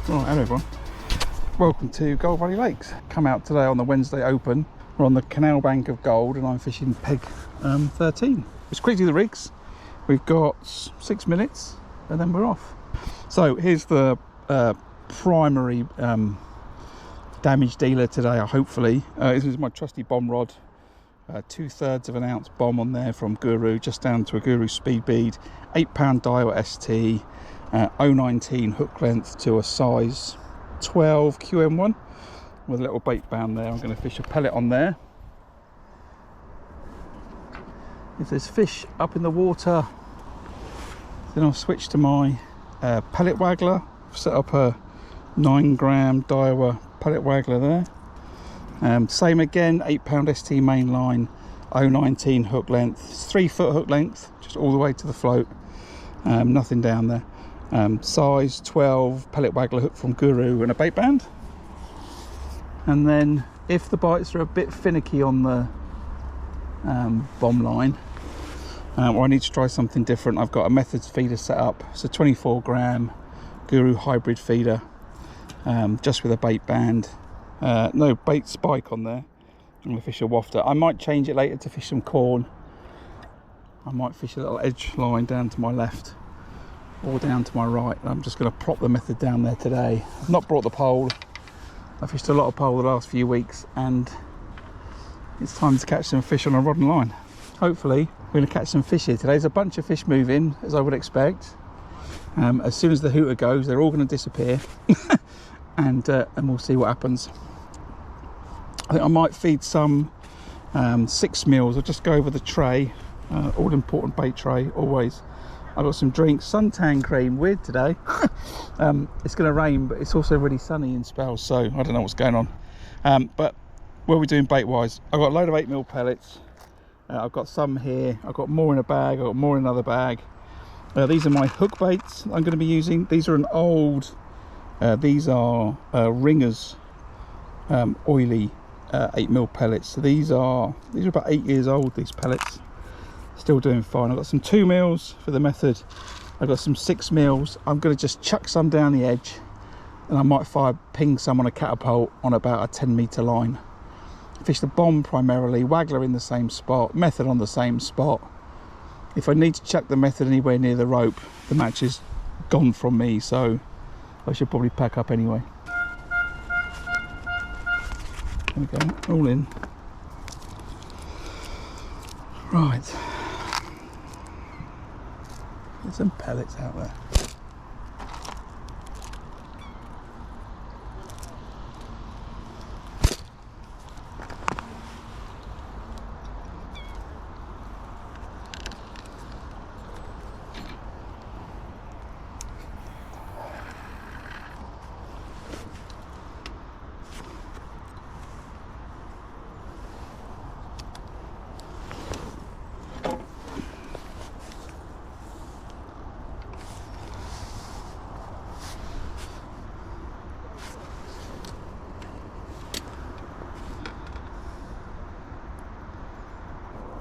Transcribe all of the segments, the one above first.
Right, hello everyone. Welcome to GoldValleyLakes. Come out today on the Wednesday Open. We're on the Canal bank of Gold and I'm fishing peg 13. Let's quickly do the rigs. We've got 6 minutes and then we're off. So here's the primary damage dealer today, hopefully. This is my trusty bombrod. 2/3 of an ounce bomb on there from Guru, just down to a Guru speed bead. 8-pound Daiwa ST. 019 hook length to a size 12 QM1 with a little bait band there. I'm going to fish a pellet on there. If there's fish up in the water, then I'll switch to my Pellet Waggler. I've set up a 9-gram Daiwa Pellet Waggler there. Same again, 8-pound ST mainline, 019 hook length, 3-foot hook length, just all the way to the float. Nothing down there. Size 12 Pellet Waggler hook from Guru and a bait band. And then if the bites are a bit finicky on the bomb line, or I need to try something different, I've got a methodfeeder set up. It's a 24-gram Guru hybrid feeder, just with a bait band. No bait spike on there. I'm going to fish a wafter. I might change it later to fish some corn. I might fish a little edge line down to my left or down to my right. I'm just going to prop the method down there today. I've not brought the pole. I fished a lot of pole the last few weeks and it's time to catch some fish on a rod and line. Hopefully we're going to catch some fish here today. There's a bunch of fish moving, as I would expect. As soon as the hooter goes, they're all going to disappear. and we'll see what happens. I think I might feed some 6 meals. I'll just go over the tray, all important bait tray always. I've got some drinks, suntan cream, weird today. It's going to rain, but it's also really sunny in spells, so I don't know what's going on. But what are we doing bait wise? I've got a load of 8mm pellets. I've got some here, I've got more in a bag, I've got more in another bag. These are my hook baits I'm going to be using. These are an old, these are Ringers oily 8mm pellets. So these are about 8 years old, these pellets. Still doing fine. I've got some 2 mils for the method. I've got some 6 mils. I'm going to just chuck some down the edge and I might ping some on a catapult on about a 10-meter line. Fish the bomb primarily, waggler in the same spot, method on the same spot. If I need to chuck the method anywhere near the rope, the match is gone from me, so I should probably pack up anyway. There we go, all in. Right. There's some pellets out there.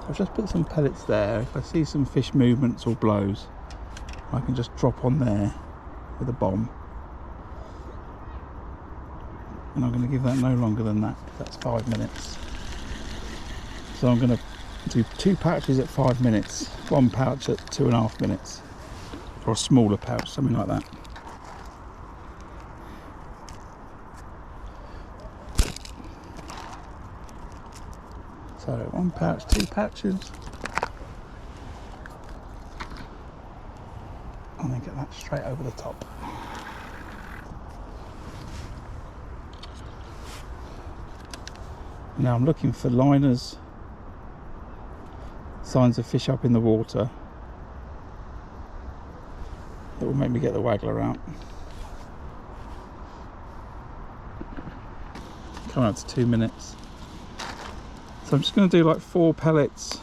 I've just put some pellets there. If I see some fish movements or blows, I can just drop on there with a bomb. And I'm going to give that no longer than that, because that's 5 minutes. So I'm going to do 2 pouches at 5 minutes, 1 pouch at 2.5 minutes, or a smaller pouch, something like that. So 1 pouch, 2 pouches, and then get that straight over the top. Now I'm looking for liners, signs of fish up in the water that will make me get the waggler out. Coming up to 2 minutes. So I'm just going to do like 4 pellets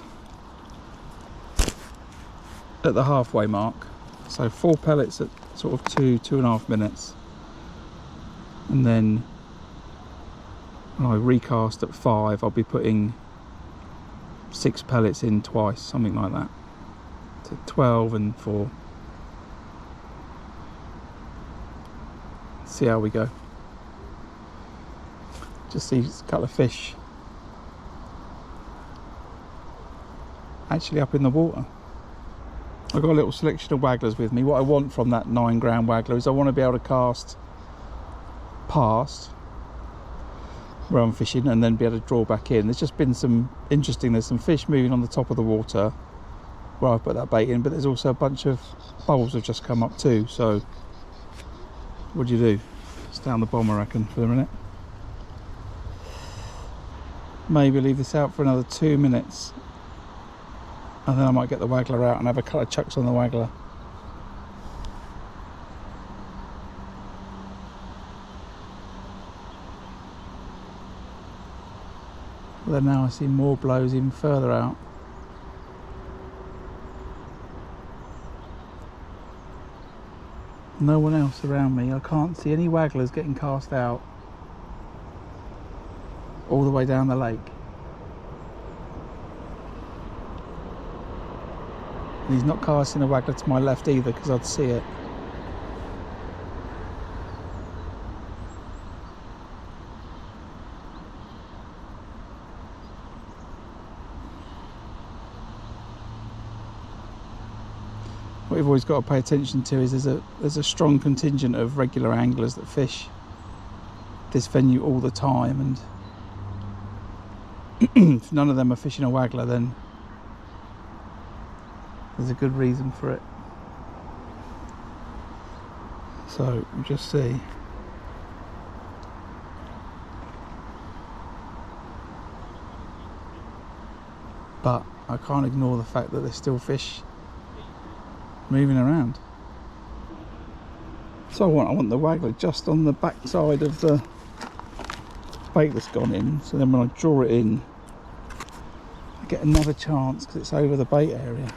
at the halfway mark. So 4 pellets at sort of 2.5 minutes. And then when I recast at 5, I'll be putting 6 pellets in twice, something like that. So 12 and 4. See how we go. Just see a couple of fish actually up in the water. I've got a little selection of wagglers with me. What I want from that 9 gram waggler is I want to be able to cast past where I'm fishing and then be able to draw back in. There's just been some interesting, there's some fish moving on the top of the water where I've put that bait in, but there's also a bunch of bubbles have just come up too. So what do you do? Stay on the bomb, I reckon, for a minute. Maybe leave this out for another 2 minutes and then I might get the waggler out and have a couple of chucks on the waggler. But then now I see more blows even further out. No one else around me. I can't see any wagglers getting cast out all the way down the lake. And he's not casting a waggler to my left either, because I'd see it. What you've always got to pay attention to is there's a strong contingent of regular anglers that fish this venue all the time, and if none of them are fishing a waggler, then there's a good reason for it. So you just see. But I can't ignore the fact that there's still fish moving around. So I want the waggler just on the back side of the bait that's gone in, so then when I draw it in I get another chance because it's over the bait area.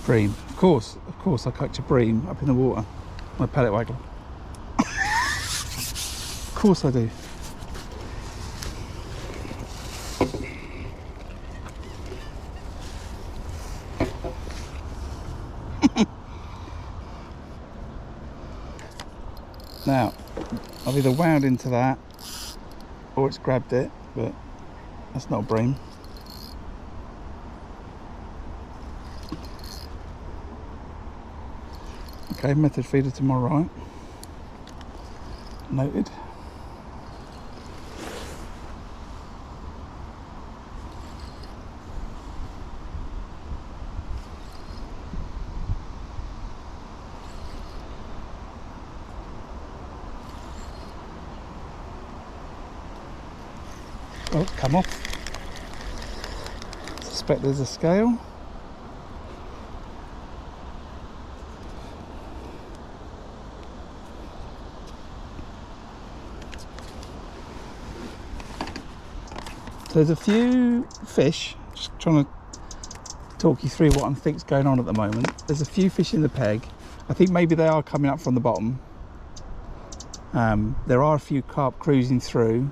Bream. Of course I catch a bream up in the water. My pellet waggler. Of course I do. Now, I've either wound into that or it's grabbed it, but that's not a bream. Okay, method feeder to my right. Noted. Oh, it's come off. Suspect there's a scale. So there's a few fish, just trying to talk you through what I think's going on at the moment. There's a few fish in the peg. I think maybe they are coming up from the bottom. There are a few carp cruising through,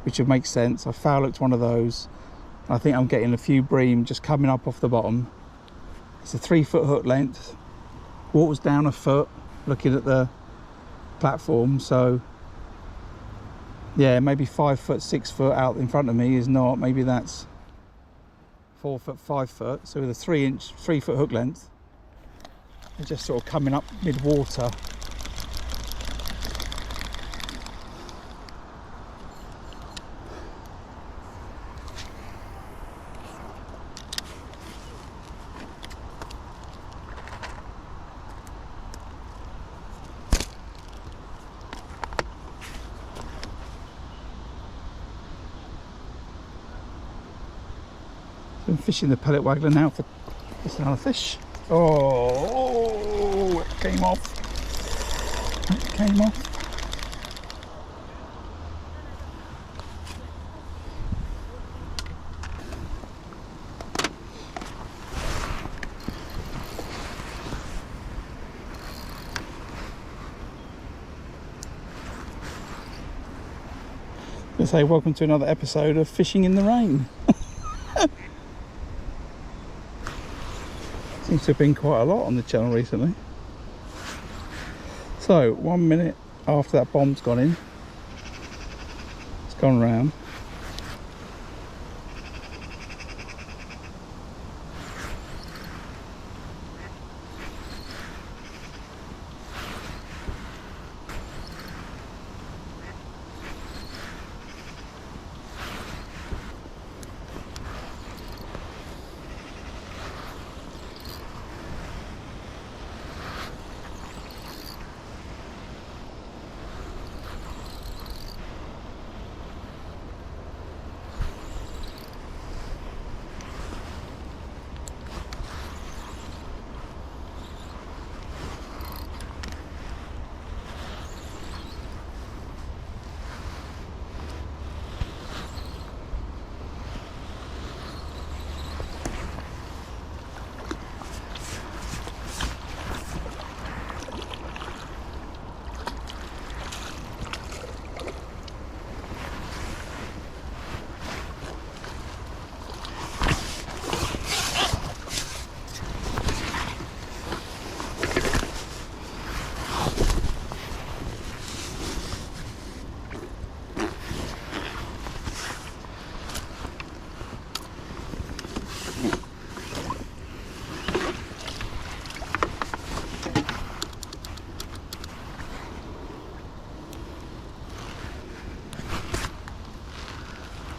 which would make sense. I foul hooked one of those. I think I'm getting a few bream just coming up off the bottom. It's a 3 foot hook length. Water's down a foot, looking at the platform, so yeah, maybe 5 foot, 6 foot out in front of me is not. Maybe that's 4 foot, 5 foot. So with a 3 foot hook length, they're just sort of coming up mid water. Been fishing the pellet waggler now for just another fish. Oh, it came off. It came off. I say welcome to another episode of Fishing in the Rain. Seems to have been quite a lot on the channel recently. So 1 minute after that bomb's gone in, it's gone round.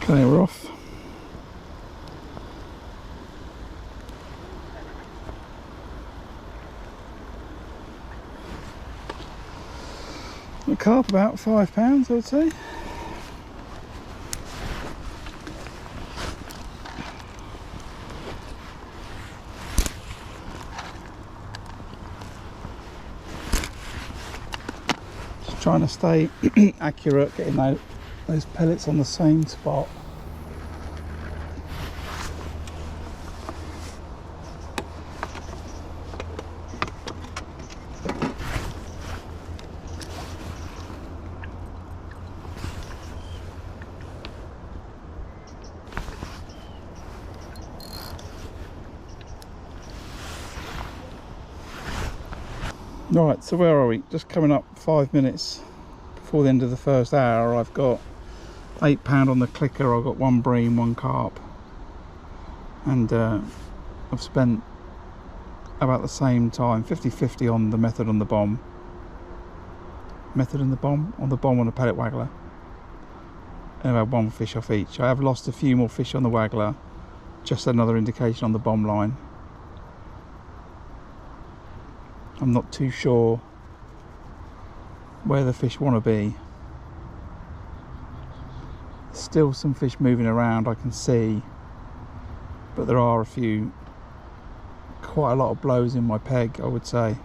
Okay, we're off. The carp about £5, I would say. Just trying to stay accurate, getting those pellets on the same spot. Right, so where are we? Just coming up 5 minutes before the end of the first hour. I've got £8 on the clicker, I've got 1 bream, 1 carp, and I've spent about the same time, 50-50 on the method on the bomb. Method on the bomb? On the bomb on the pellet waggler. And I've had 1 fish off each. I have lost a few more fish on the waggler, just another indication on the bomb line. I'm not too sure where the fish want to be. Still some fish moving around I can see, but there are quite a lot of blows in my peg, I would say.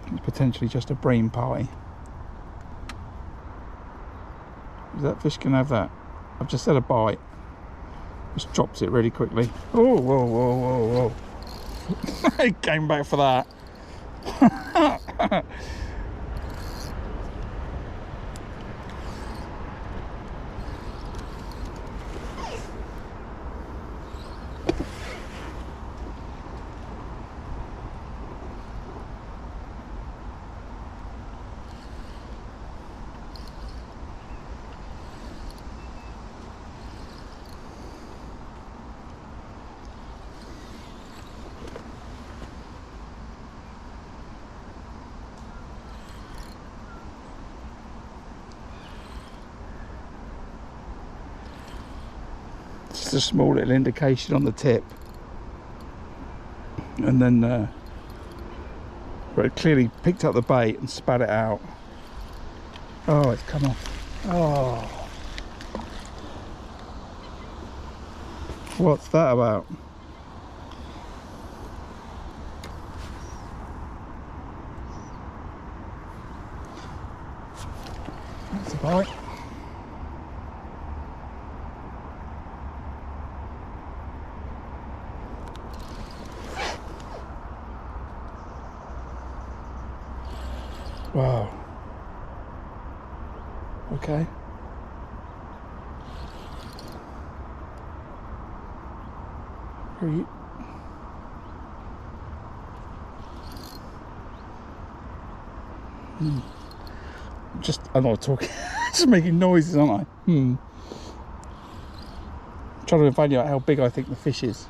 It's potentially just a bream party. That fish can have that. I've just had a bite. Just drops it really quickly. Oh, whoa, whoa, whoa, whoa. It came back for that. Just a small little indication on the tip, and then where it clearly picked up the bait and spat it out. Oh, it's come off. Oh, What's that about? That's a bite. Wow. Okay. Are you? I'm not talking, just making noises, aren't I? I'm trying to evaluate how big I think the fish is.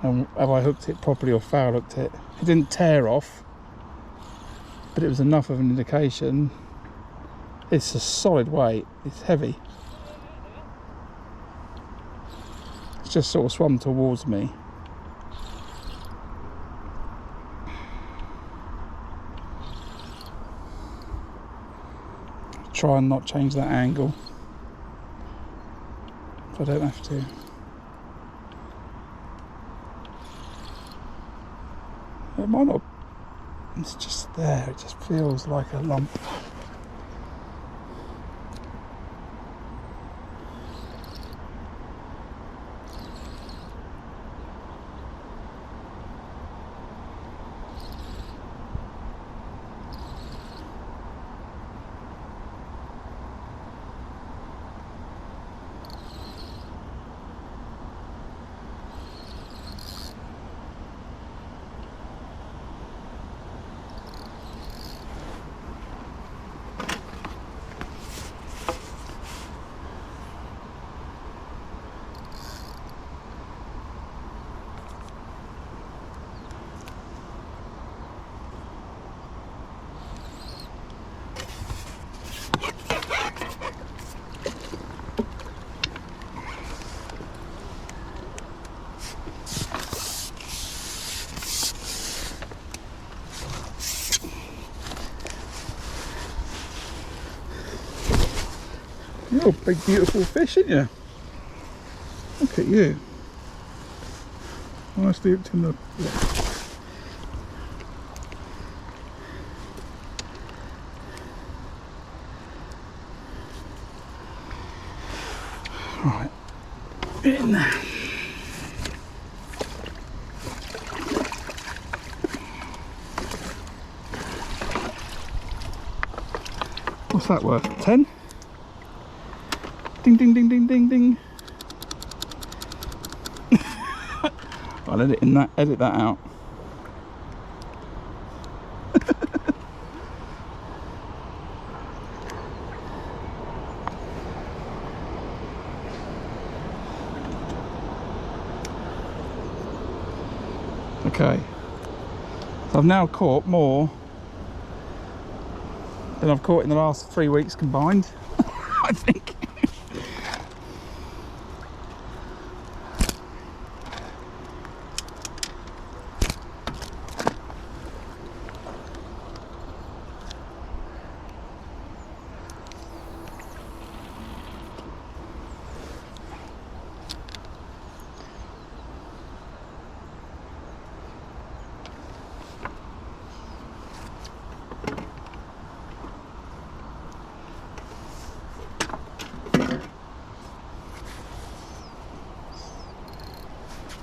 And have I hooked it properly or foul hooked it? It didn't tear off, but it was enough of an indication. It's a solid weight, it's heavy. It's just sort of swum towards me. Try and not change that angle if I don't have to. It might not, it's just there, it just feels like a lump. You're a big beautiful fish, aren't you? Look at you. Nicely hooked in the... Right, in there. What's that worth? 10? Ding, ding, ding, ding, ding, ding. I'll edit that out. Okay. So I've now caught more than I've caught in the last 3 weeks combined, I think.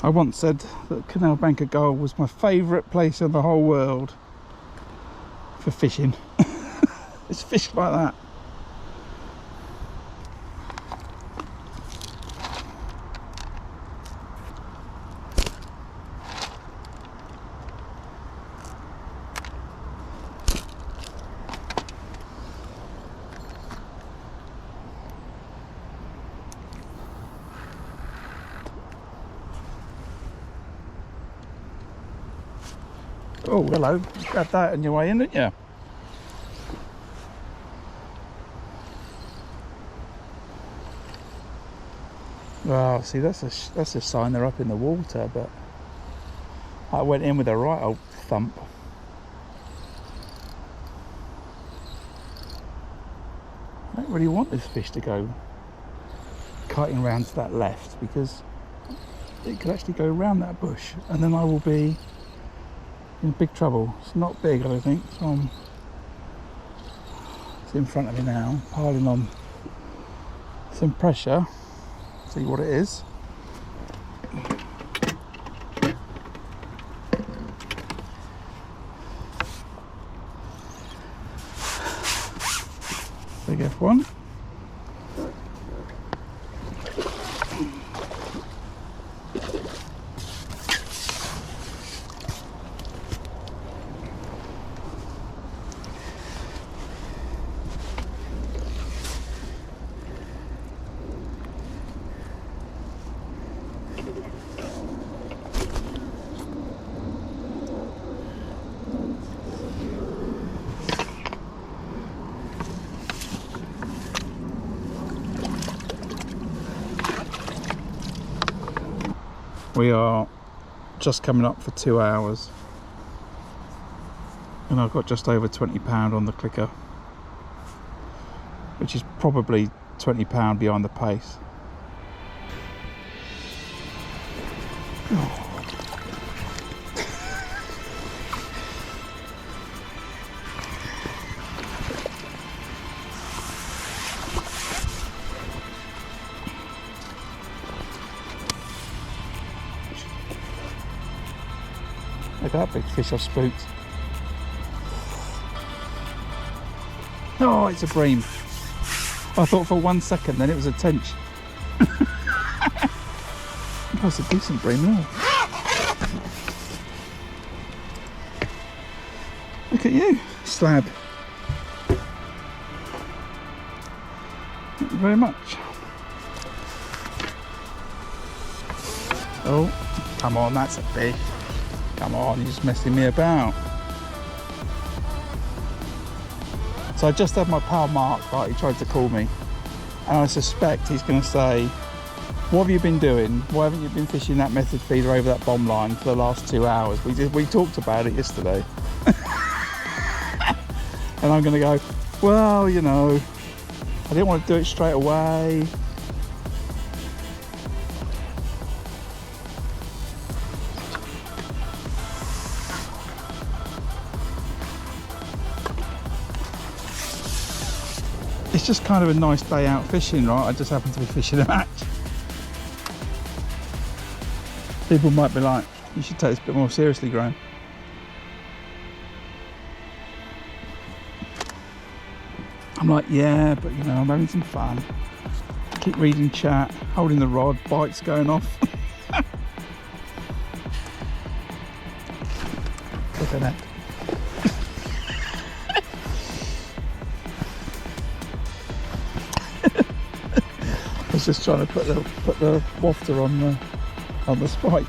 I once said that Canal Bank of Gold was my favourite place in the whole world for fishing. It's fish like that. Oh, hello. You grabbed that on your way in, didn't you? Well, see, that's a sign they're up in the water, but I went in with a right old thump. I don't really want this fish to go kiting round to that left because it could actually go around that bush and then I will be in big trouble. It's not big, I don't think, so it's in front of me now, piling on some pressure. See what it is. Big F1. We are just coming up for 2 hours and I've got just over £20 on the clicker, which is probably £20 behind the pace. Look at that big fish I've spooked. Oh, it's a bream. I thought for 1 second then it was a tench. That's a decent bream now. Look at you, slab. Thank you very much. Oh, come on, that's a fish. Come on, you're just messing me about. So I just had my pal Mark, right, he tried to call me. And I suspect he's going to say, what have you been doing? Why haven't you been fishing that method feeder over that bomb line for the last 2 hours? We talked about it yesterday. And I'm going to go, well, you know, I didn't want to do it straight away. It's just kind of a nice day out fishing, right? I just happen to be fishing a match. People might be like, you should take this a bit more seriously, Graham. I'm like, yeah, but you know, I'm having some fun. Keep reading chat, holding the rod, bites going off. Look at that. I was just trying to put the wafter on the spike.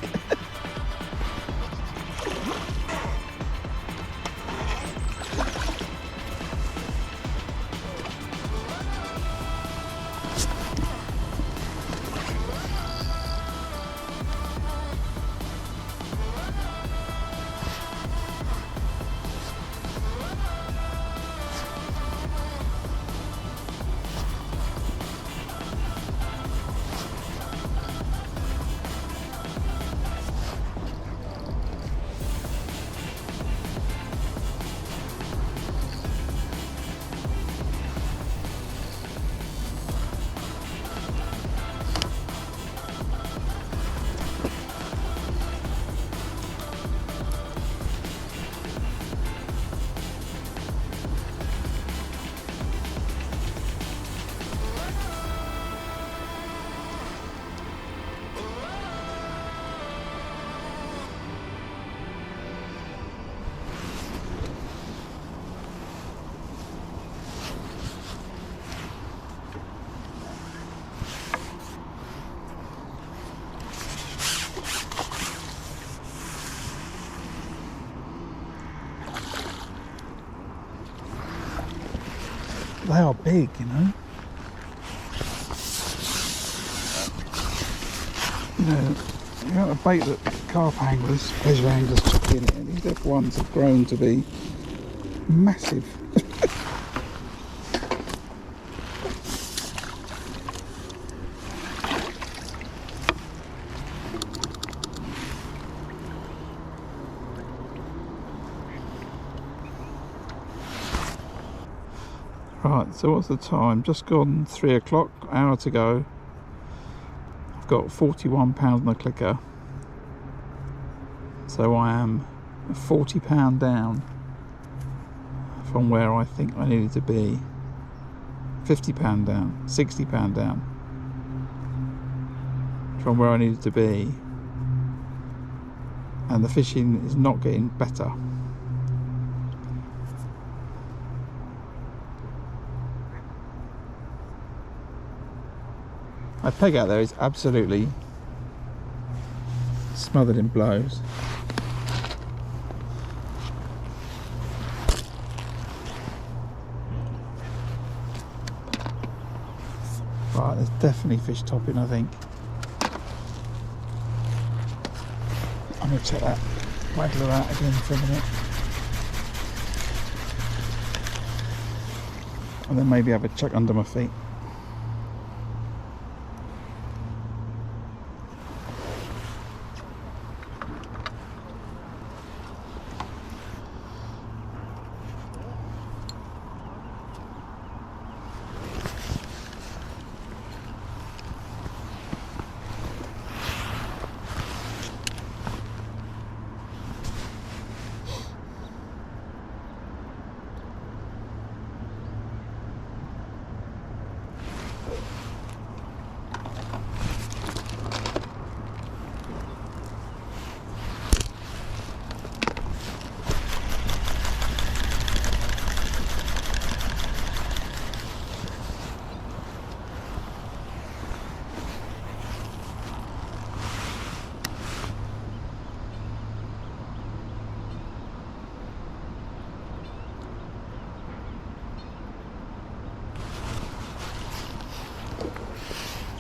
They are big, you know. You know, the amount of bait that carp anglers, pleasure anglers chuck in it, these F1s have grown to be massive. Right, so what's the time? Just gone 3 o'clock, hour to go. I've got £41 on the clicker. So I am £40 down from where I think I needed to be. £50 down, £60 down from where I needed to be. And the fishing is not getting better. My peg out there is absolutely smothered in blows. Right, there's definitely fish topping, I think. I'm going to check that waggler out again for a minute. And then maybe have a check under my feet.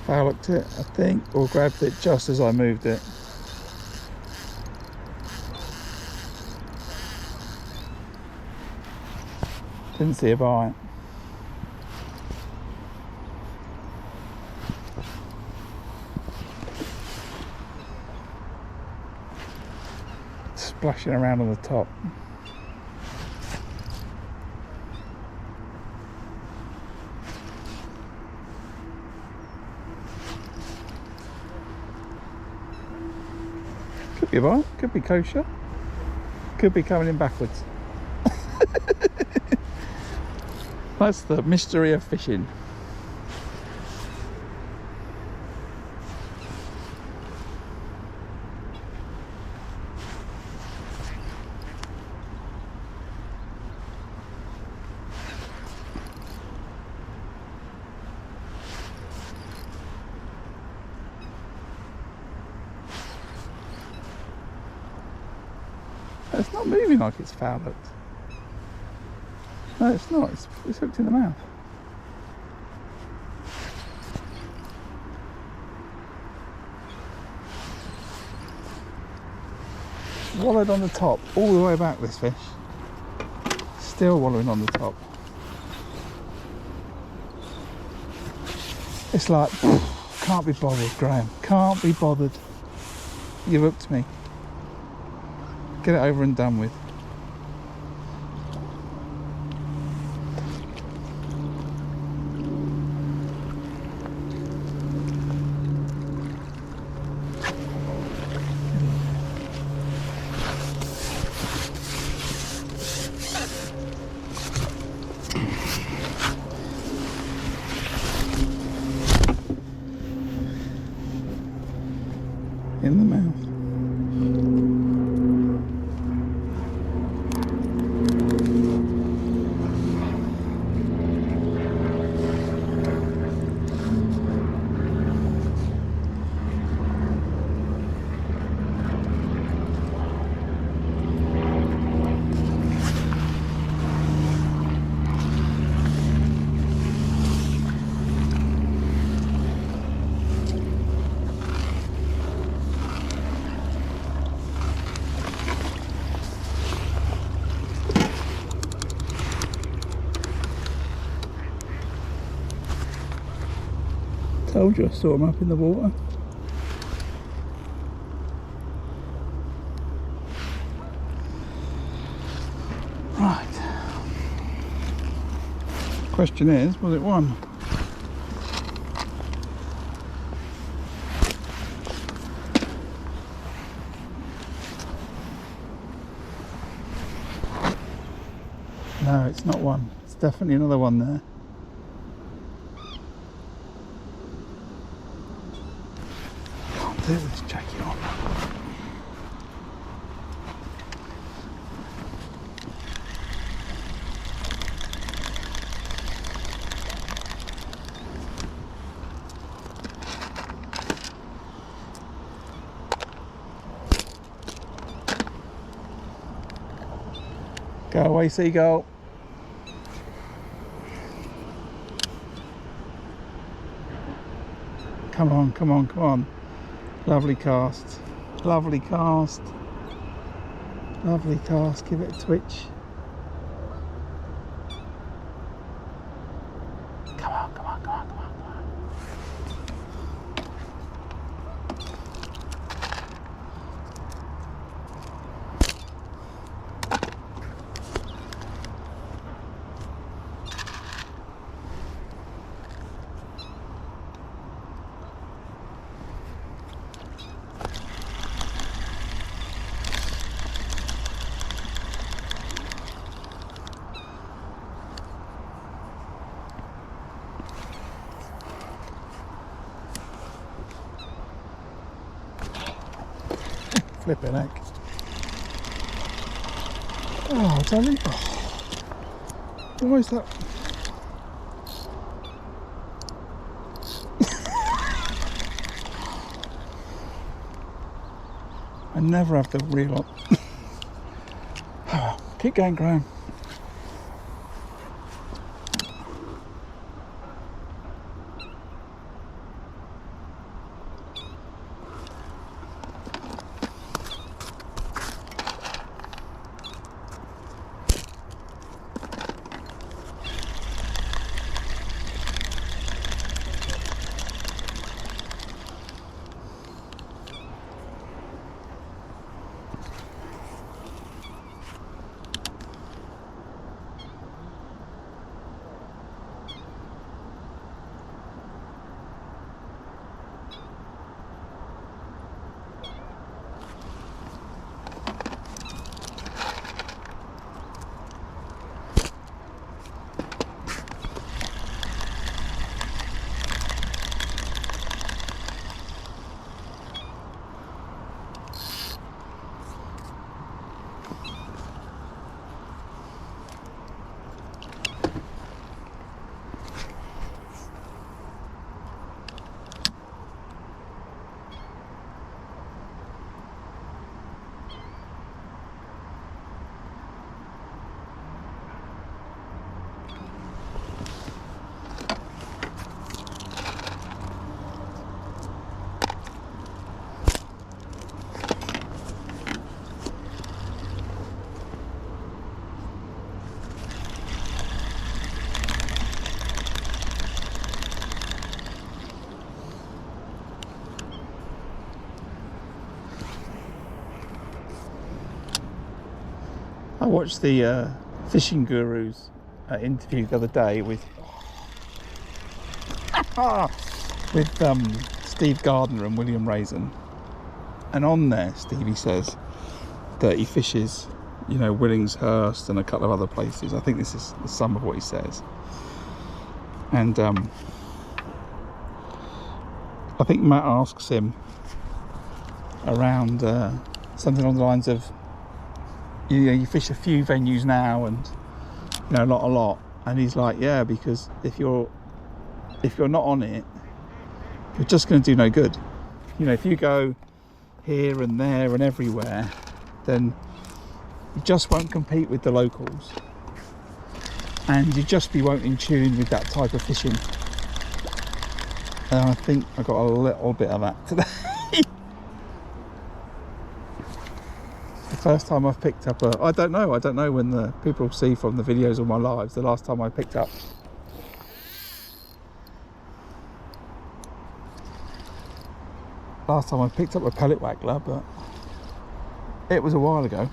Foul hooked it, I think, or grabbed it just as I moved it. Didn't see a bite. Splashing around on the top. Could be a bite, could be kosher, could be coming in backwards. That's the mystery of fishing. It's not moving like it's foul hooked. No, it's not. It's hooked in the mouth. Wallowed on the top all the way back, this fish. Still wallowing on the top. It's like, can't be bothered, Graham. Can't be bothered. You've hooked me. Get it over and done with. In the mouth. Told you I saw them up in the water. Right. Question is, was it one? No, it's not one. It's definitely another one there. Can't do this, check it on. Go away, seagull. Come on, come on, come on. Lovely cast. Lovely cast. Lovely cast. Give it a twitch. Come on, come on, come on, come on, come on. Flipping heck. Oh, Danny. Oh. Why is that? I never have the reel on. Oh, keep going, Graham. I watched the fishing gurus interview the other day with Steve Gardner and William Raisin, and on there Stevie says that he fishes, you know, Willingshurst and a couple of other places. I think this is the sum of what he says, and I think Matt asks him around something along the lines of, you know, you fish a few venues now and, you know, not a lot, and he's like, yeah, because if you're not on it, you're just going to do no good. You know, if you go here and there and everywhere, then you just won't compete with the locals, and you just won't in tune with that type of fishing. And I think I got a little bit of that today. First time I've picked up I don't know when the people see from the videos of my lives the last time I picked up a pellet waggler, but it was a while ago.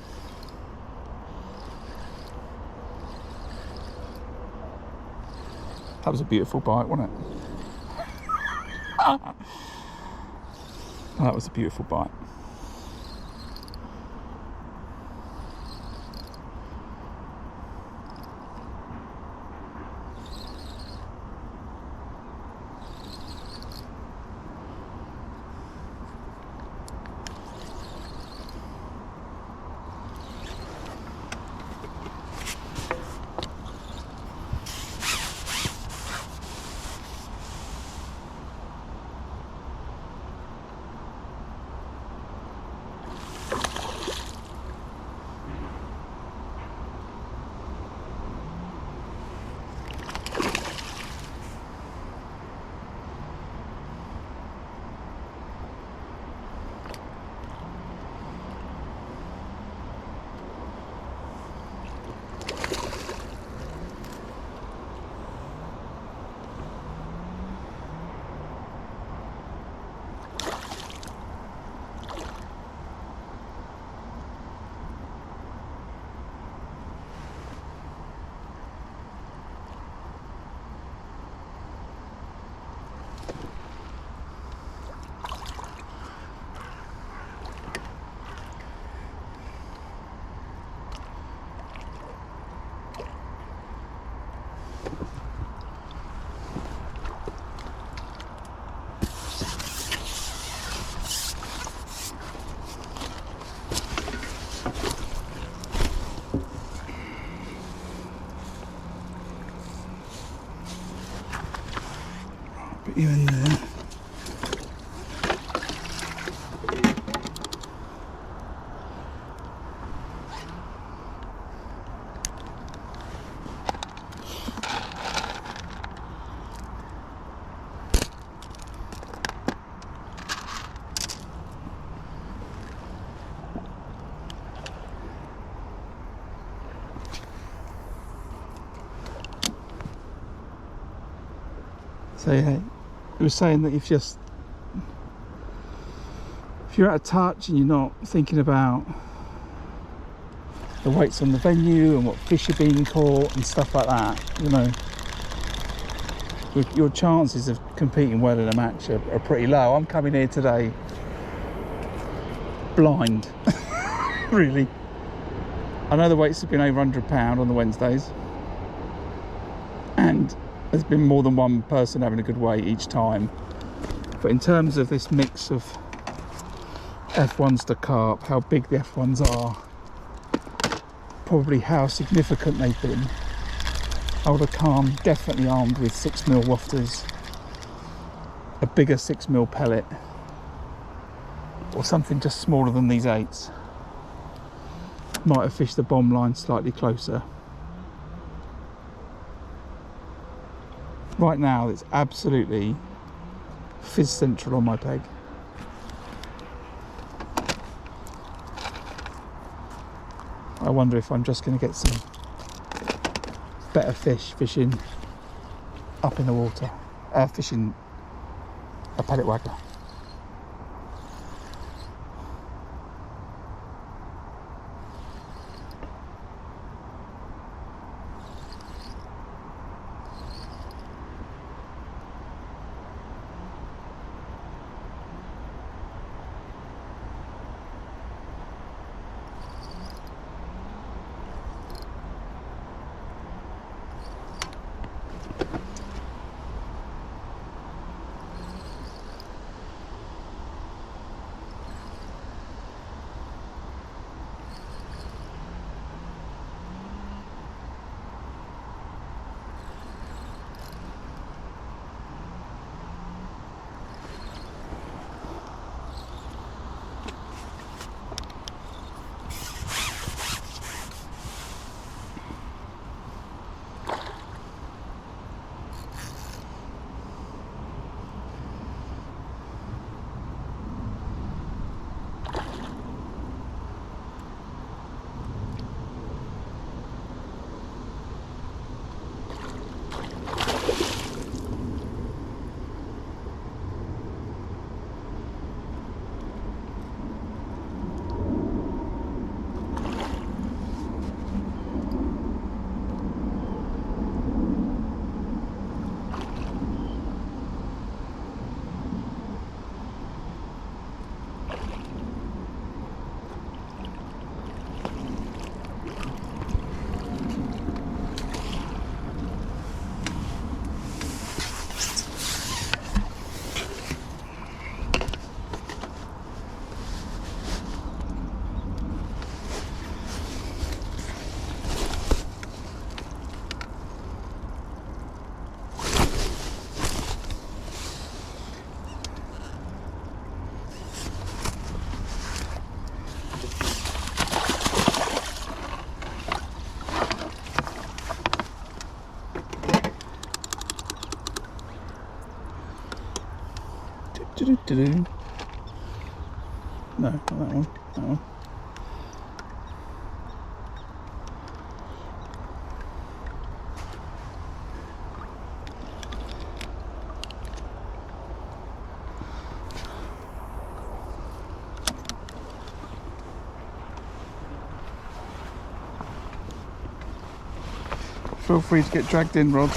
That was a beautiful bite, wasn't it? That was a beautiful bite. Put you in there. So yeah, it was saying that if you're out of touch and you're not thinking about the weights on the venue and what fish are being caught and stuff like that, you know, your chances of competing well in a match are pretty low. I'm coming here today blind, really. I know the weights have been over £100 on the Wednesdays, and there's been more than one person having a good weight each time. But in terms of this mix of F1s to carp, how big the F1s are, probably how significant they've been, I would have come definitely armed with 6mm wafters, a bigger 6mm pellet, or something just smaller than these 8s. Might have fished the bomb line slightly closer. Right now it's absolutely fizz central on my peg. I wonder if I'm just going to get some better fish fishing up in the water, fishing a pellet waggler. No, not that one. That one. Feel free to get dragged in, Rod.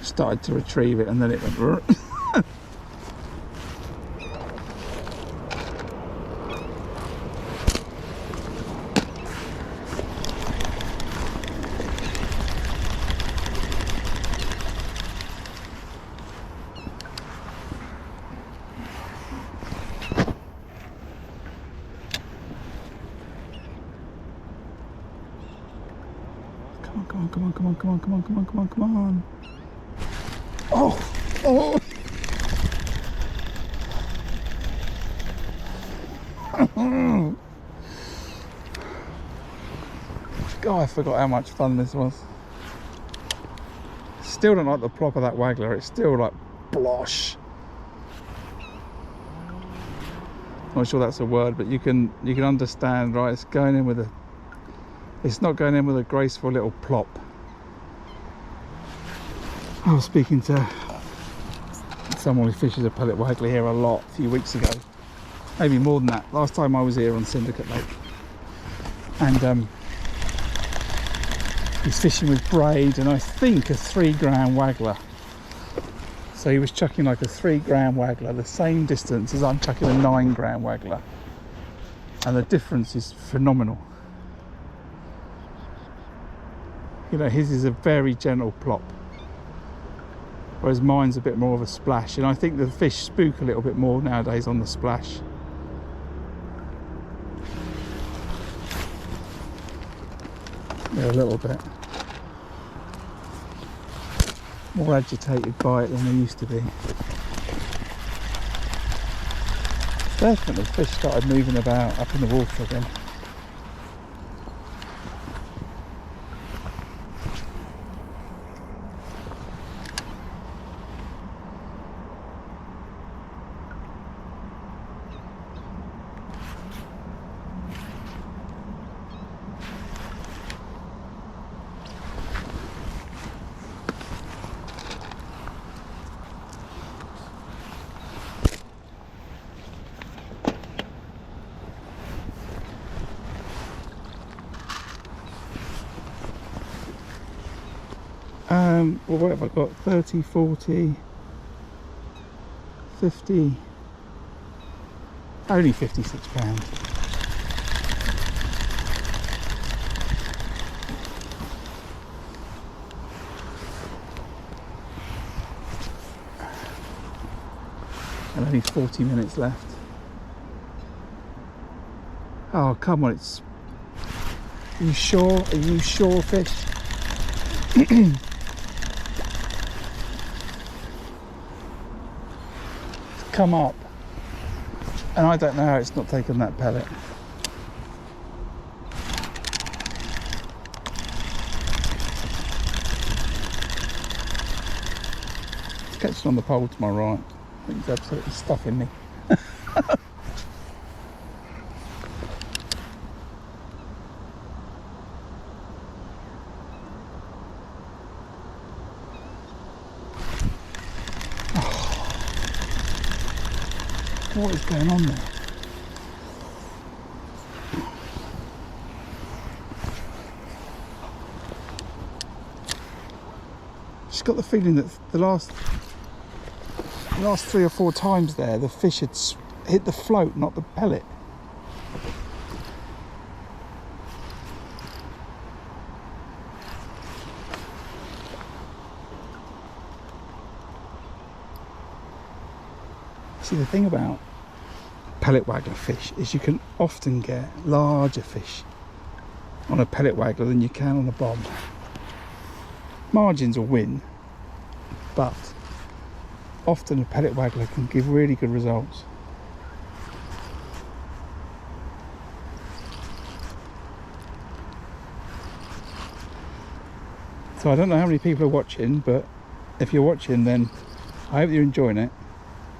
Started to retrieve it and then it went come on. Oh! God, I forgot how much fun this was. Still don't like the plop of that waggler. It's still like blosh. Not sure that's a word, but you can understand, right? It's going in with a. It's not going in with a graceful little plop. I was speaking to someone who fishes a pellet waggler here a lot a few weeks ago, maybe more than that. Last time I was here on Syndicate Lake, and he's fishing with braid and I think a 3 gram waggler. So he was chucking like a 3 gram waggler, the same distance as I'm chucking a 9 gram waggler, and the difference is phenomenal. You know, his is a very gentle plop, whereas mine's a bit more of a splash, and I think the fish spook a little bit more nowadays on the splash. Yeah, a little bit more agitated by it than they used to be. Definitely fish started moving about up in the water again. Well, what have I got? 30, 40, 50, only 56 pounds. And only 40 minutes left. Oh, come on, it's... Are you sure? Are you sure, fish? Come up, and I don't know how it's not taken that pellet. catching on the pole to my right. I think he's absolutely stuffing me. What is going on there? Just got the feeling that the last 3 or 4 times there, the fish had hit the float, not the pellet. See, the thing about pellet waggler fish is you can often get larger fish on a pellet waggler than you can on a bomb. Margins will win, but often a pellet waggler can give really good results. So I don't know how many people are watching, but if you're watching, then I hope you're enjoying it.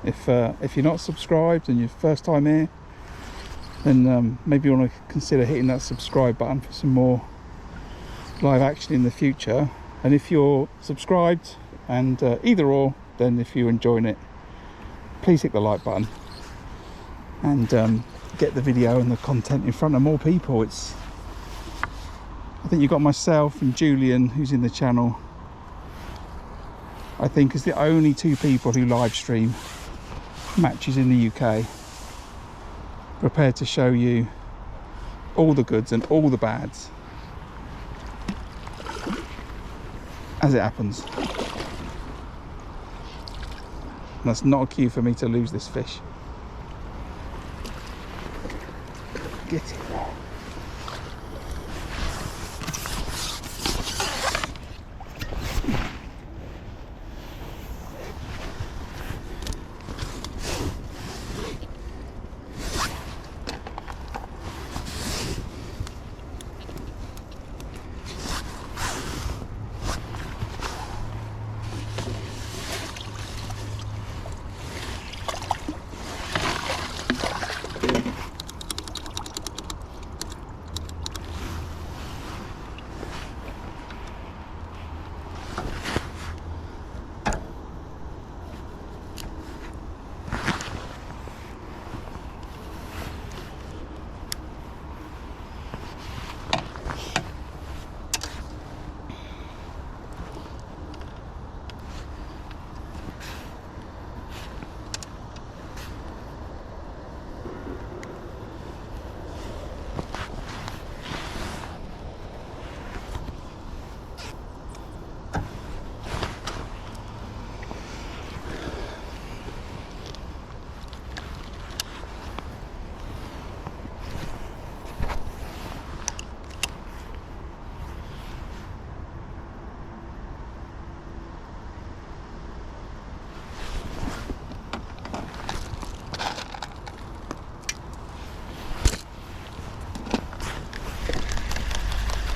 If you're not subscribed and you're first time here, then maybe you want to consider hitting that subscribe button for some more live action in the future. And if you're subscribed and either or, then if you're enjoying it, please hit the like button and get the video and the content in front of more people. I think you've got myself and Julian, who's in the channel, I think is the only 2 people who live stream matches in the UK, prepared to show you all the goods and all the bads as it happens. And that's not a cue for me to lose this fish. Get it.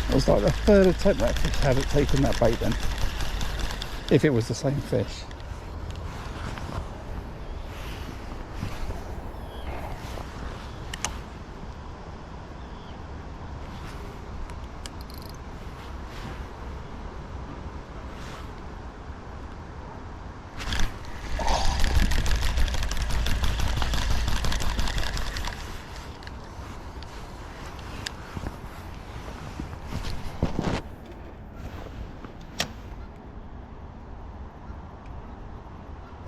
It was like the 3rd attempt that fish had at taking that bait then, if it was the same fish.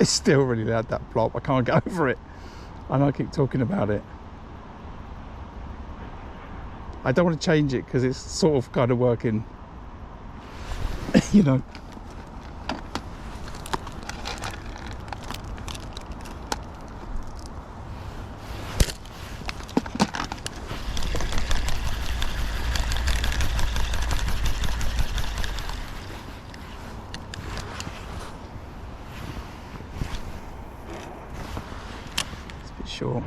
It's still really loud, that plop. I can't get over it. And I keep talking about it. I don't want to change it because it's sort of kind of working, you know. Short.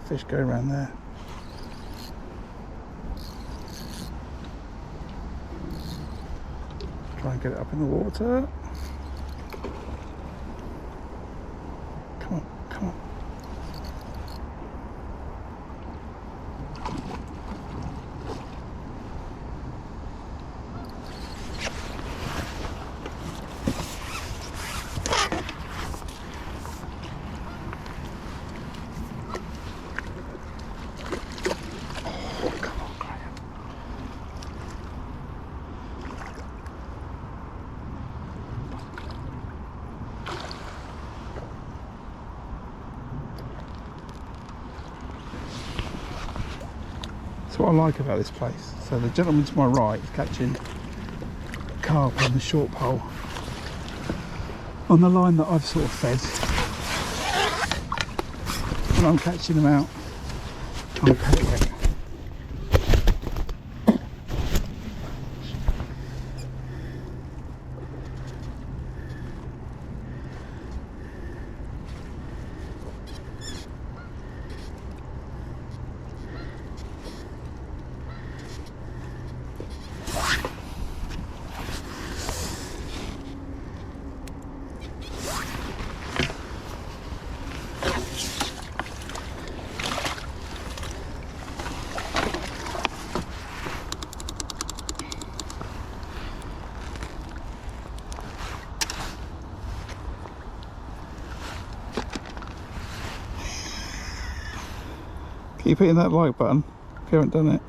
fish go around there. Try and get it up in the water. Come on, come on. That's what I like about this place. So the gentleman to my right is catching carp on the short pole on the line that I've sort of fed, and I'm catching them out on a pellet waggler. Keep hitting that like button if you haven't done it.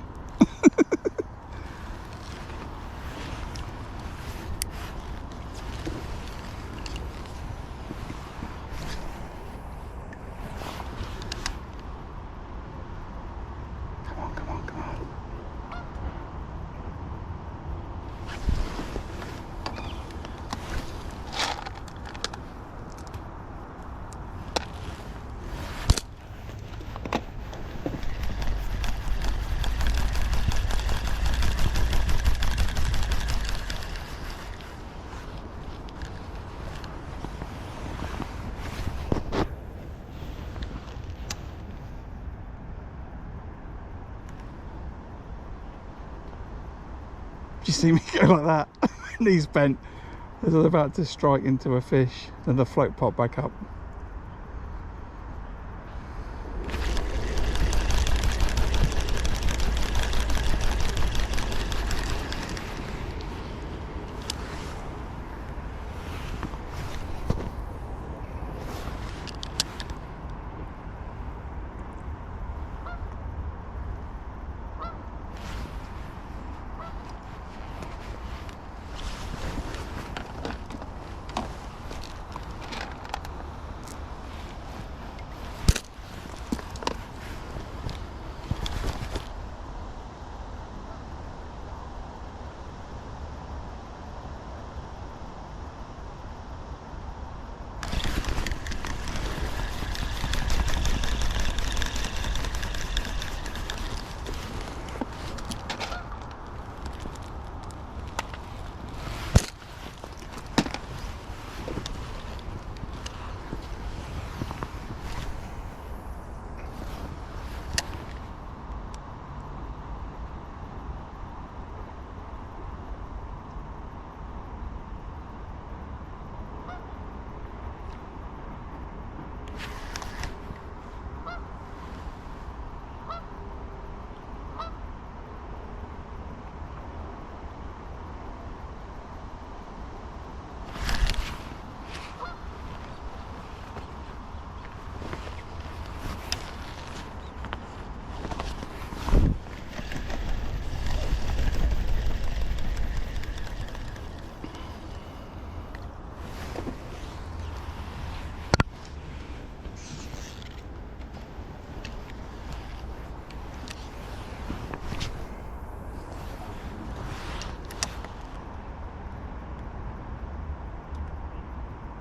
Come on, come on, come on. Do you see me go like that? Knees bent as I was about to strike into a fish, and the float popped back up.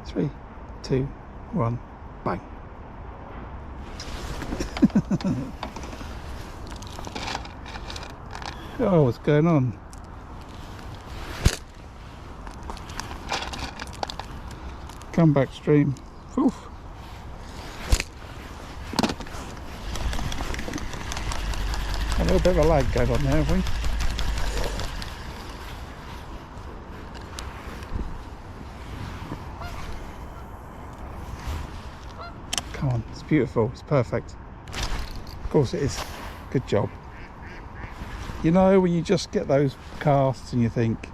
Three, two, one, bang. Oh, what's going on? Come back stream. Oof. little bit of a lag going on there, have we? Come on, it's beautiful, it's perfect. Of course it is. Good job. You know, when you just get those casts and you think,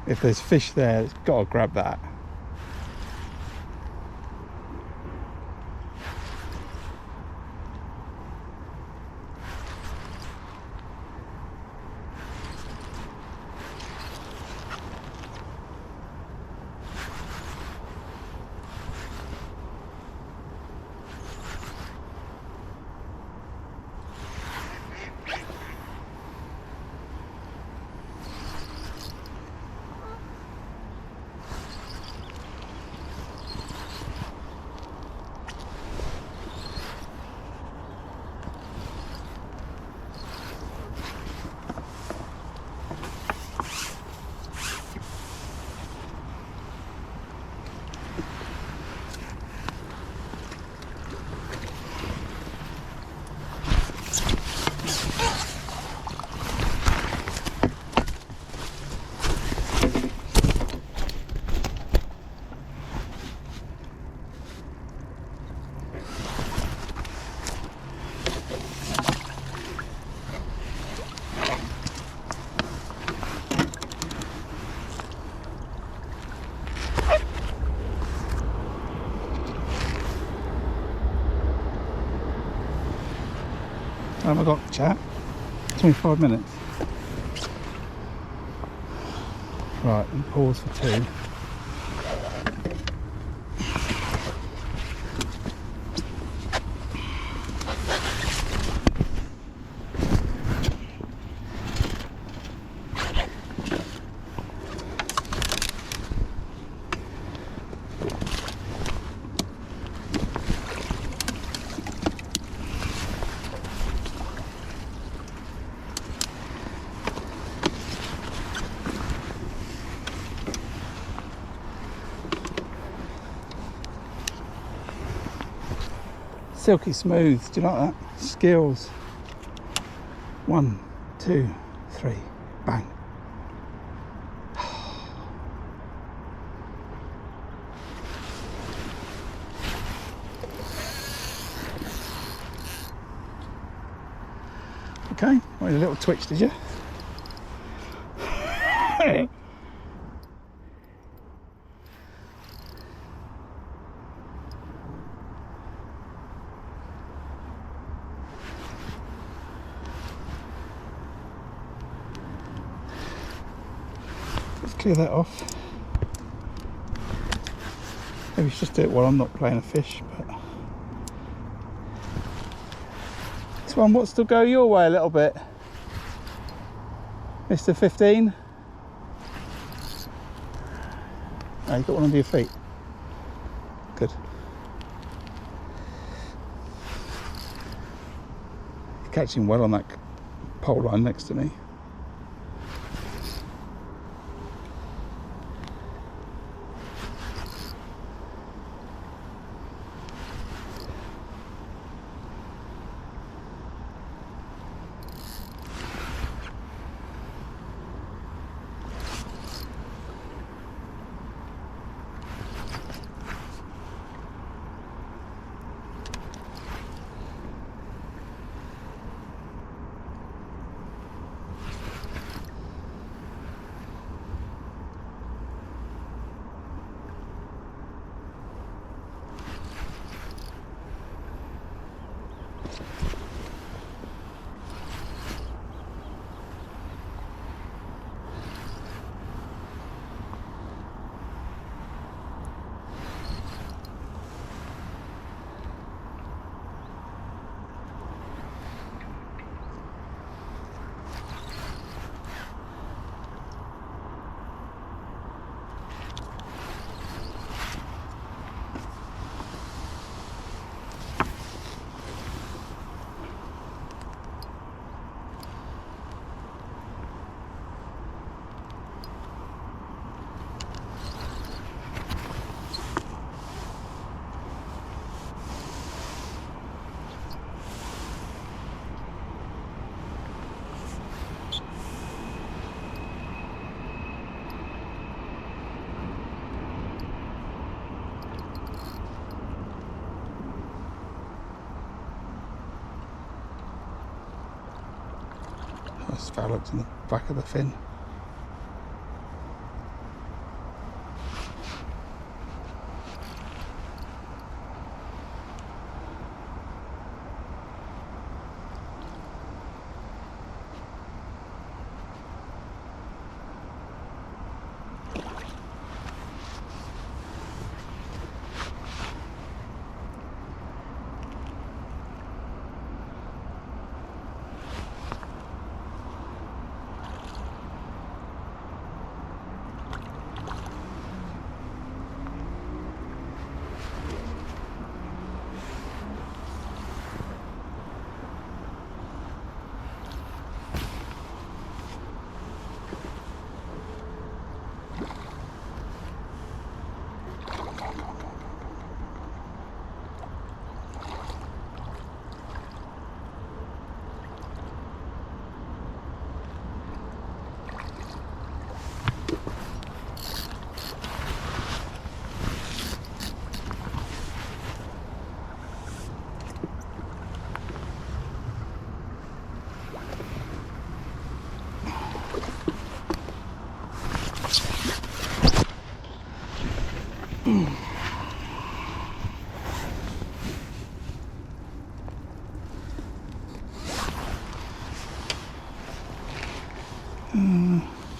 if there's fish there, it's got to grab that. How have I got, chat? 25 minutes. Right, and pause for 2. Silky smooth, do you like that? Skills. 1, 2, 3, bang. Okay, well, a little twitch, did you? Clear that off. Maybe just do it while I'm not playing a fish, but this one wants to go your way a little bit, Mr. 15. Oh, you've got one under your feet. Good. You're catching well on that pole line next to me. That's foul hooked in the back of the fin.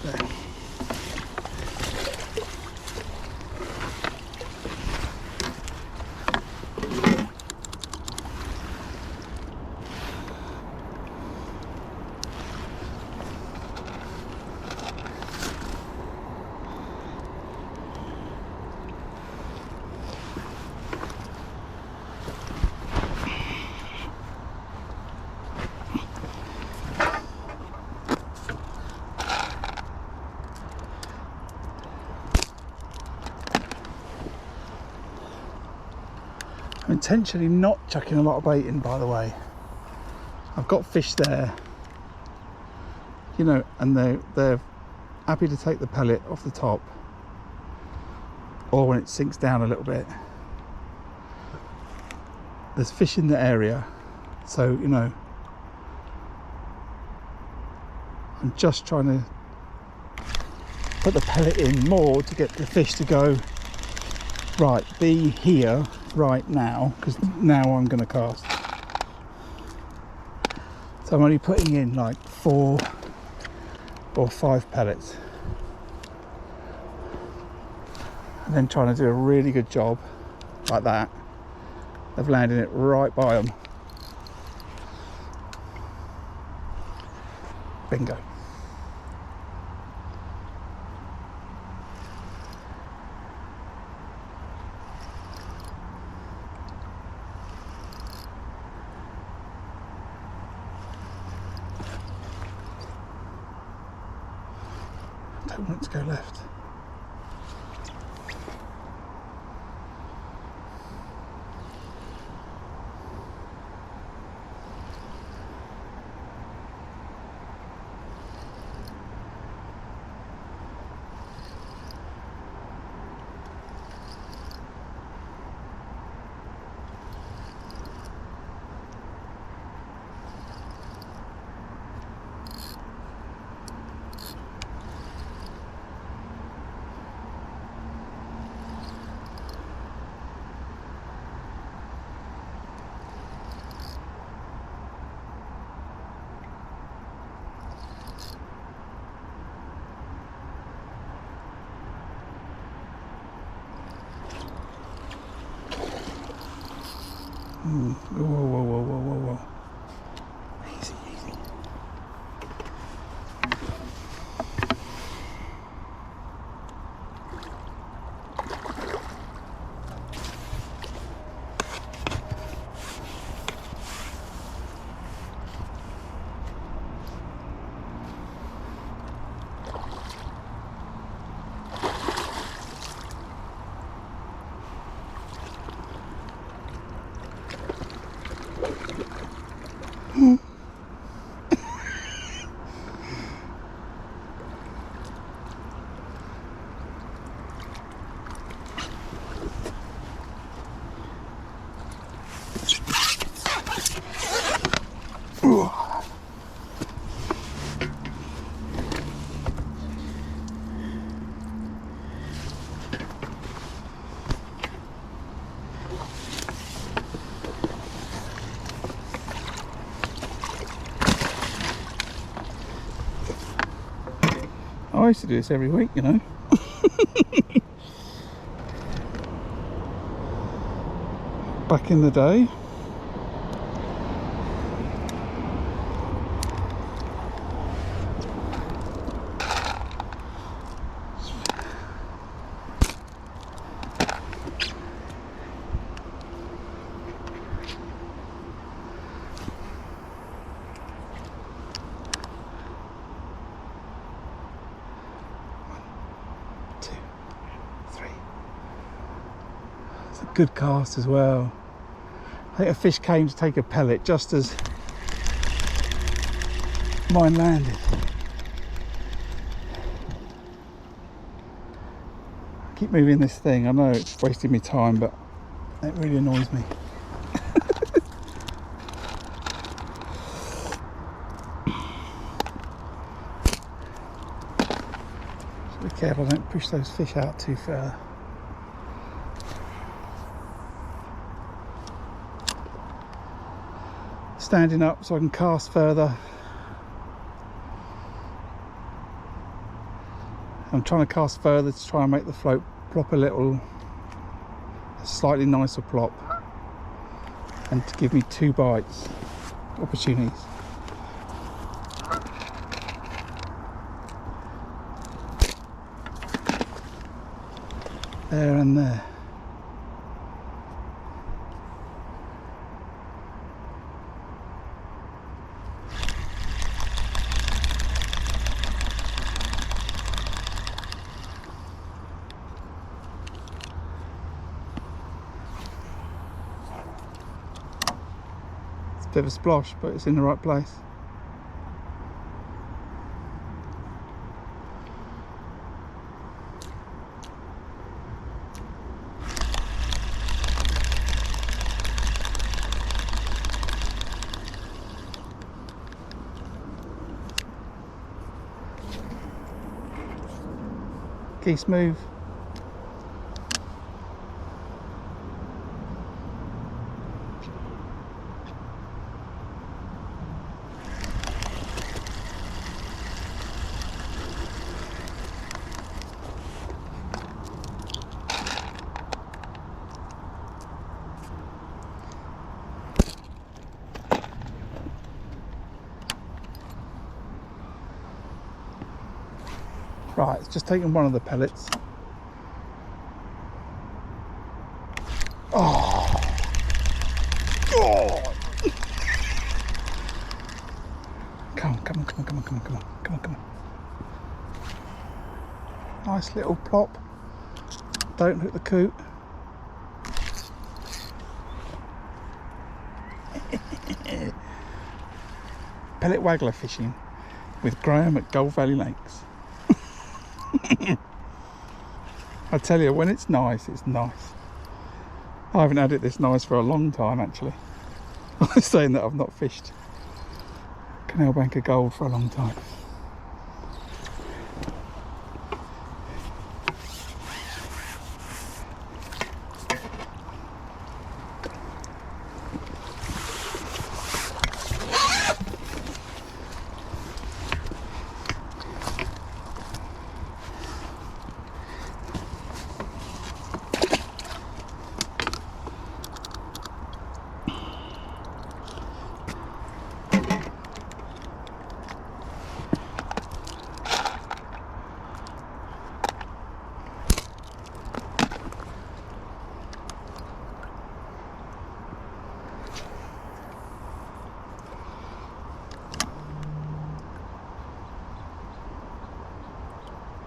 There. I'm intentionally not chucking a lot of bait in, by the way. I've got fish there, you know, and they're happy to take the pellet off the top, or when it sinks down a little bit. There's fish in the area, so, you know, I'm just trying to put the pellet in more to get the fish to go, right, be here right now, because now I'm going to cast. So I'm only putting in like 4 or 5 pellets, and then trying to do a really good job like that of landing it right by them. Bingo. I don't want it to go left. Whoa, whoa, whoa, whoa, whoa, whoa. Easy, easy. I used to do this every week, you know. Back in the day. Good cast as well. I think a fish came to take a pellet just as mine landed. I keep moving this thing. I know it's wasting me time, but it really annoys me. Just be careful I don't push those fish out too far. Standing up so I can cast further. I'm trying to cast further to try and make the float plop a slightly nicer plop, and to give me 2 bites opportunities. There and there. Bit of a splosh, but it's in the right place. Geese move. Right, it's just taken one of the pellets. Oh, God! Come on. Nice little plop. Don't hook the coot. Pellet Waggler fishing with Graham at GoldValleyLakes. I tell you, when it's nice, it's nice. I haven't had it this nice for a long time, actually. I was saying that I've not fished Canal Bank of Gold for a long time.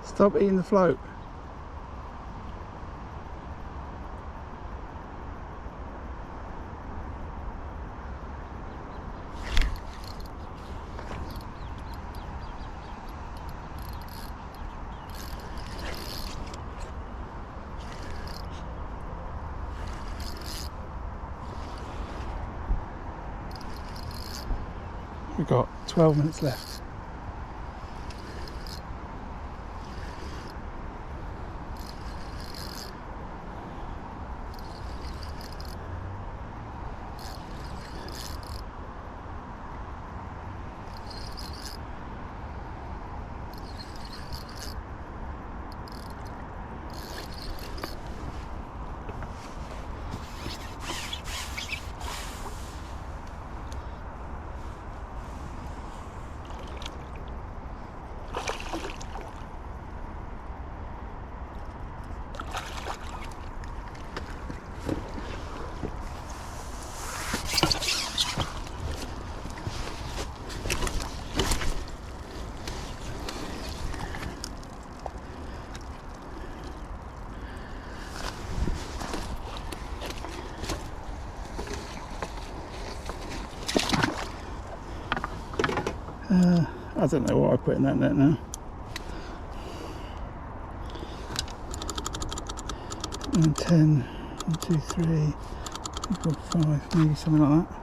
Stop eating the float. We've got 12 minutes left. I don't know what I put in that net now. And 10, 1, 2, 3, 4, 5, maybe something like that.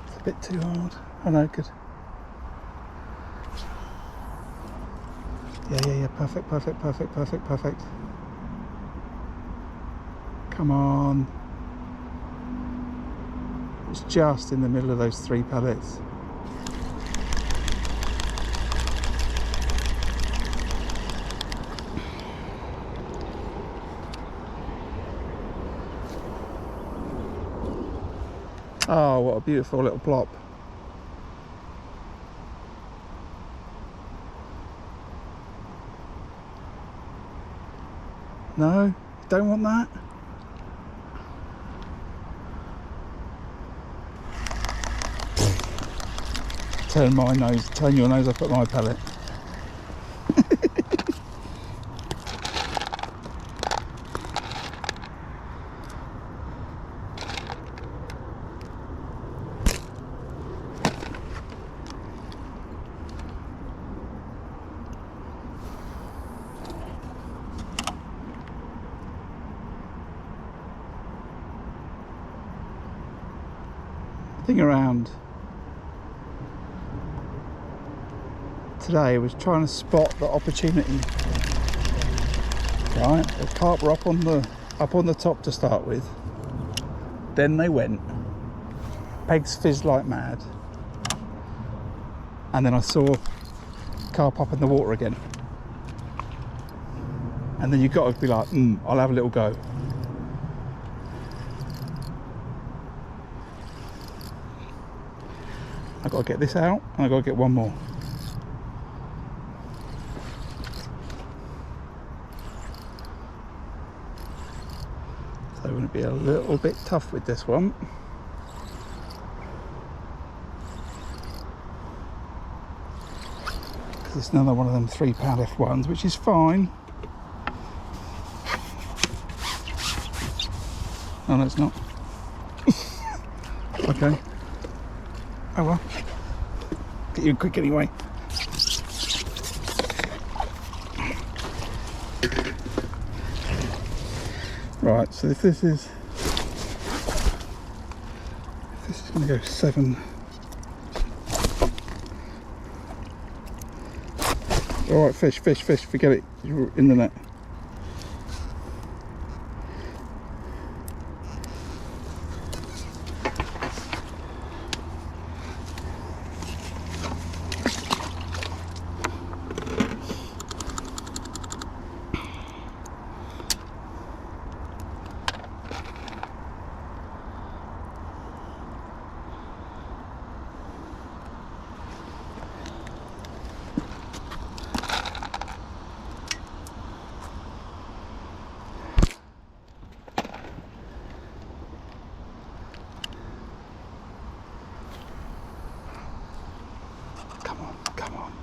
It's a bit too hard. Oh no, good. Yeah, perfect. Come on. It's just in the middle of those 3 pellets. Oh, what a beautiful little plop. No, don't want that. Turn your nose up at my pellet. Thing around today was trying to spot the opportunity. Right, the carp were up on the top to start with. Then they went. Pegs fizzed like mad. And then I saw carp up in the water again. And then you've got to be like, I'll have a little go. I've got to get this out and I've got to get one more. So I'm going to be a little bit tough with this one. Because it's another one of them 3-pound F1s, which is fine. Oh, no, it's not. Okay. Oh well, get you quick anyway. Right, so if this is going to go 7. All right, fish, forget it, you're in the net. Come on.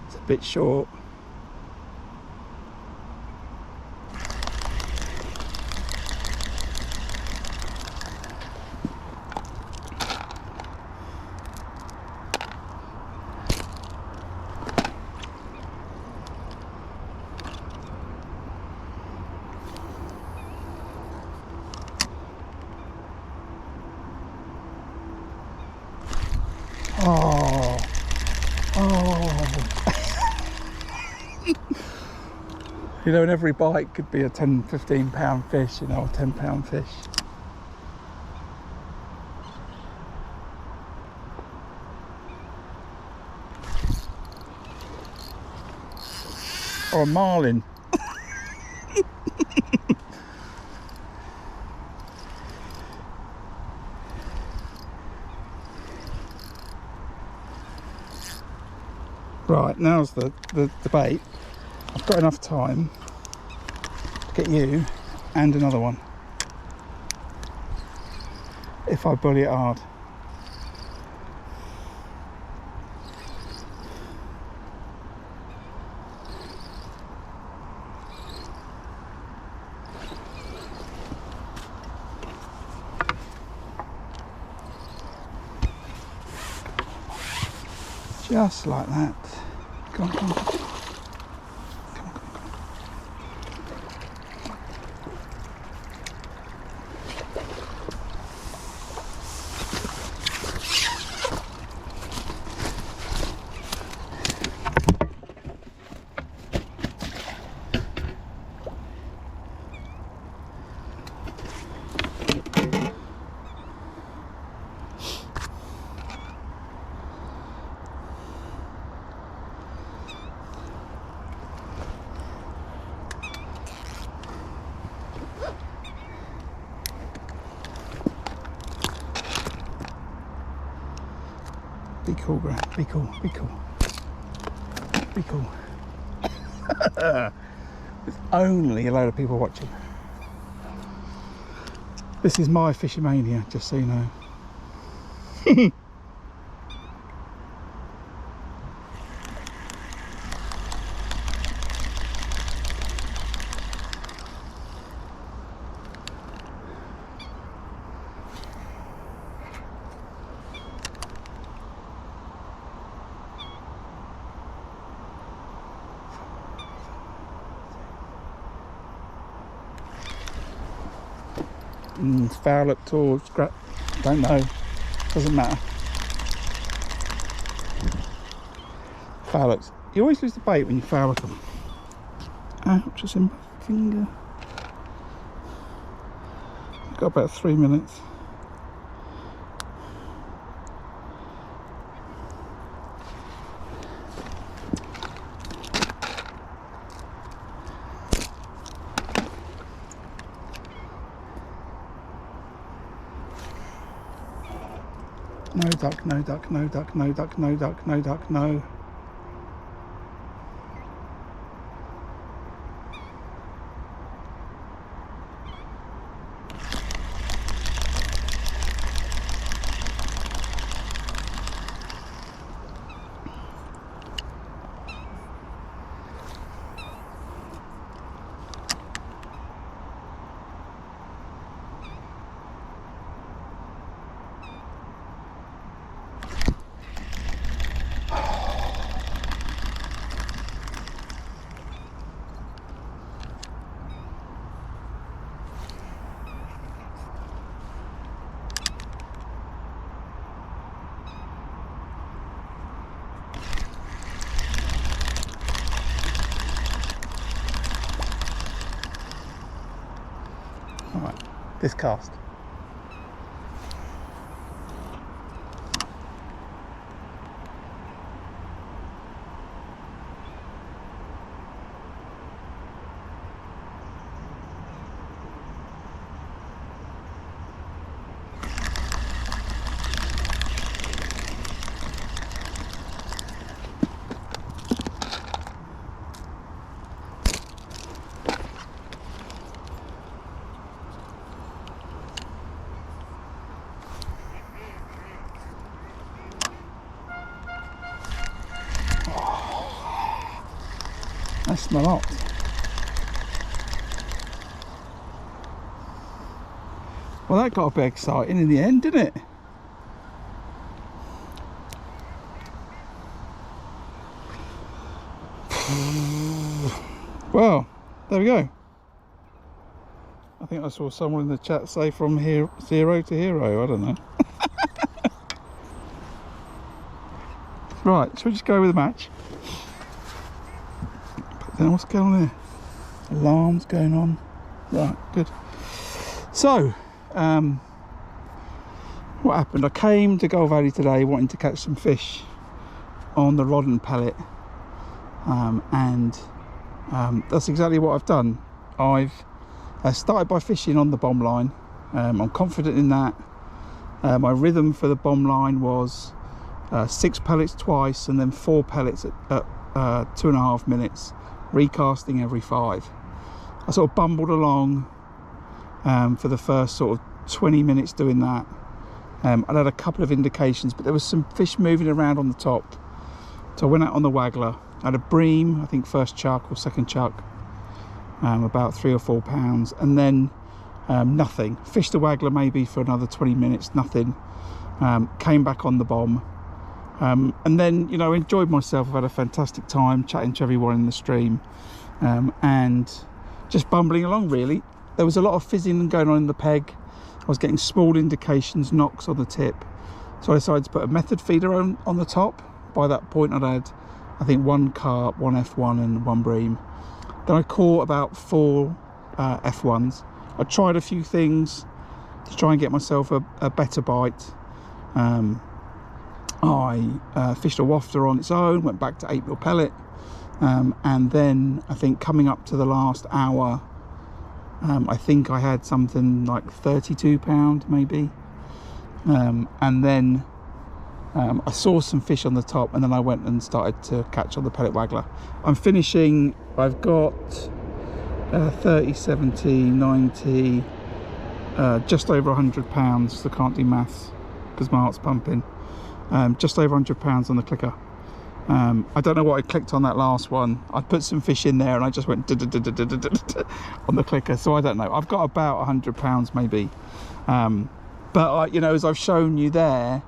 It's a bit short. You know, and every bite could be a 10, 15 pound fish, you know, a 10 pound fish. Or a marlin. Right, now's the debate. I've got enough time get you and another one if I bully it hard. Just like that. Come on, come on. Come on, come on, come on. Be cool, Grant. Be cool. Be cool. Be cool. There's only a load of people watching. This is my fishing mania, just so you know. Foul up towards scrap, don't know, doesn't matter. Foul ups, you always lose the bait when you foul up them. Ouch, it's in my finger. I've got about 3 minutes. No duck, no duck, no duck, no duck, no duck, no duck, no. Alright, this cast. That's my lot. Well, that got a bit exciting in the end, didn't it? Well, there we go. I think I saw someone in the chat say from here 0 to hero. I don't know. Right, shall we just go with the match? Then what's going on here? Alarms going on. Right, good. So, what happened? I came to Gold Valley today wanting to catch some fish on the rod and pellet, and that's exactly what I've done. I've started by fishing on the bomb line. I'm confident in that. My rhythm for the bomb line was 6 pellets twice and then 4 pellets at 2.5 minutes, recasting every 5. I sort of bumbled along for the first sort of 20 minutes doing that. I had a couple of indications, but there was some fish moving around on the top. So I went out on the waggler. I had a bream, I think first chuck or second chuck, about 3 or 4 pounds, and then nothing. Fished the waggler maybe for another 20 minutes, nothing. Came back on the bomb, and then, you know, enjoyed myself. I've had a fantastic time chatting to everyone in the stream, and just bumbling along really. There was a lot of fizzing going on in the peg. I was getting small indications, knocks on the tip, so I decided to put a method feeder on the top. By that point I'd had, I think, 1 carp, 1 F1 and 1 bream. Then I caught about 4 F1s. I tried a few things to try and get myself a better bite. I fished a wafter on its own, went back to 8mm pellet, and then I think coming up to the last hour, I think I had something like 32 pound maybe, and then I saw some fish on the top, and then I went and started to catch on the pellet waggler. I'm finishing, I've got 30, 70, 90, just over 100 pounds, so I can't do maths because my heart's pumping. Just over 100 pounds on the clicker. I don't know what I clicked on that last one. I put some fish in there and I just went on the clicker, so I don't know. I've got about 100 pounds maybe, but you know, as I've shown you there,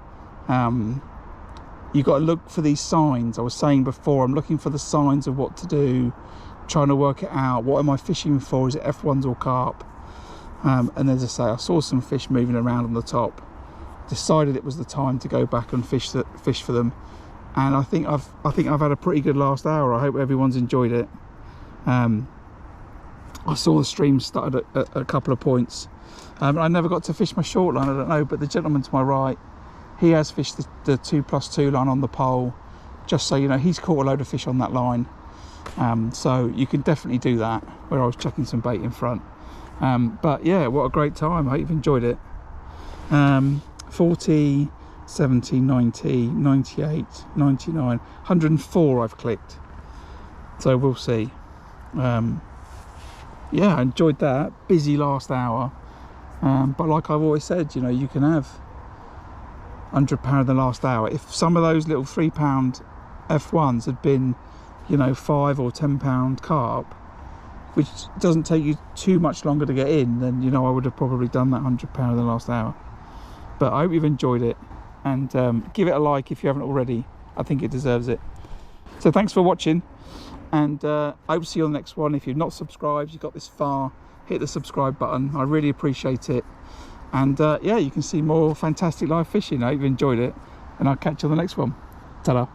you've got to look for these signs. I was saying before, I'm looking for the signs of what to do, trying to work it out. What am I fishing for? Is it F1s or carp? And as I say, I saw some fish moving around on the top, decided it was the time to go back and fish for them. And I think I've had a pretty good last hour. I hope everyone's enjoyed it. I saw the stream started at a couple of points. I never got to fish my short line, I don't know, but the gentleman to my right, he has fished the 2+2 line on the pole. Just so you know, he's caught a load of fish on that line. So you can definitely do that, where I was chucking some bait in front. But yeah, what a great time. I hope you've enjoyed it. 40, 70, 90, 98, 99, 104 I've clicked. So we'll see. Yeah, I enjoyed that. Busy last hour. But like I've always said, you know, you can have £100 in the last hour. If some of those little £3 F1s had been, you know, £5 or £10 carp, which doesn't take you too much longer to get in, then, you know, I would have probably done that £100 in the last hour. But I hope you've enjoyed it, and give it a like if you haven't already. I think it deserves it. So thanks for watching, and I hope to see you on the next one. If you've not subscribed, you've got this far, hit the subscribe button. I really appreciate it. And yeah, you can see more fantastic live fishing. I hope you've enjoyed it, and I'll catch you on the next one. Ta-da.